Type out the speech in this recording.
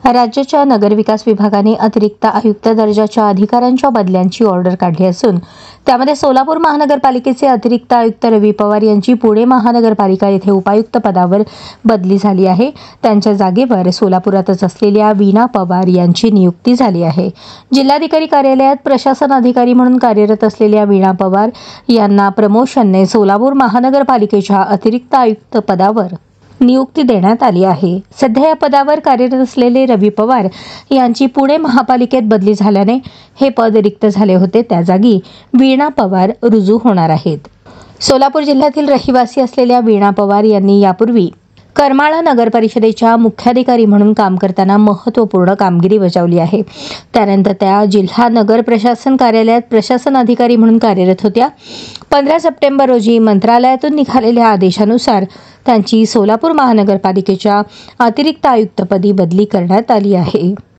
राज्याच्या नगरविकास विभागाने अतिरिक्त आयुक्त दर्जाच्या अधिकाऱ्यांच्या बदल्यांची ऑर्डर काढली असून त्यामध्ये सोलापूर महानगरपालिकेचे अतिरिक्त आयुक्त रवी पवार यांची पुणे महानगरपालिका येथे उपायुक्त पदावर बदली झाली आहे। त्यांच्या जागेवर सोलापुरातच असलेल्या वीणा पवार यांची नियुक्ती झाली आहे। जिल्हाधिकारी कार्यालयात प्रशासन अधिकारी म्हणून कार्यरत असलेल्या वीणा पवार यांना प्रमोशनने सोलापूर महानगरपालिकेच्या अतिरिक्त आयुक्त पदावर नियुक्ती देण्यात आली आहे। सध्या या पदावर कार्यरत असलेले रवी पवार यांची पुणे महापालिकेत बदली झाल्याने हे पद रिक्त झाले होते। त्या जागी वीणा पवार रुजू होणार आहेत। सोलापूर जिल्ह्यातील रहिवासी असलेल्या वीणा पवार यांनी यापूर्वी करमाळा नगर परिषदेच्या मुख्याधिकारी म्हणून काम करताना महत्त्वपूर्ण कामगिरी बजावली आहे। त्यानंतर त्या जिल्हा नगर प्रशासन कार्यालयात प्रशासन अधिकारी म्हणून कार्यरत होत्या। 15 सप्टेंबर रोजी मंत्रालयातून निघालेल्या आदेशानुसार त्यांची सोलापूर महानगरपालिकेच्या अतिरिक्त आयुक्तपदी बदली करण्यात आली आहे।